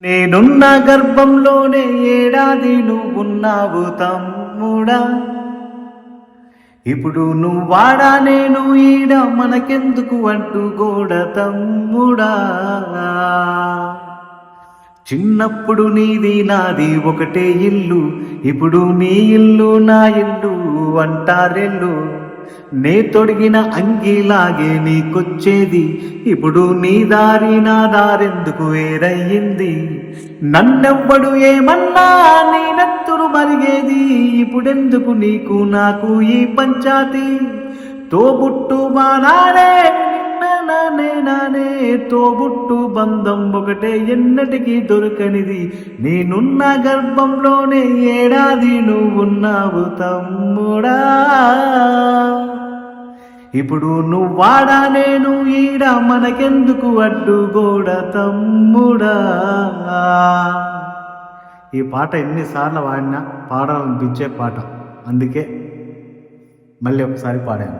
నేనున్న గర్భంలోనే ఏడాది నువ్వున్నావు తమ్ముడా. ఇప్పుడు నువ్వాడా నేను ఈడ మనకెందుకు అంటూ గోడ తమ్ముడా. చిన్నప్పుడు నీది నాది ఒకటే ఇల్లు, ఇప్పుడు నీ ఇల్లు నా ఇల్లు అంటారెల్లు. నే తొడిగిన అంగిలాగే నీకొచ్చేది, ఇప్పుడు నీ దారి నా దారెందుకు వేరయ్యింది. నన్నెవ్వడు ఏమన్నా నీ నెత్తురు మరిగేది, ఇప్పుడెందుకు నీకు నాకు ఈ పంచాతి. తోబుట్టు మా నానే నానే తోబుట్టు బంధం ఒకటే ఎన్నటికీ దొరకనిది. నేనున్న గర్భంలోనే ఏడాది నువ్వున్నావు తమ్ముడా. ఇప్పుడు నువ్వాడా నేను ఈడ మనకెందుకు అడ్డుగోడ తమ్ముడా. ఈ పాట ఎన్నిసార్లు పాడినా పాడాలనిపించే పాట, అందుకే మళ్ళీ ఒకసారి పాడాను.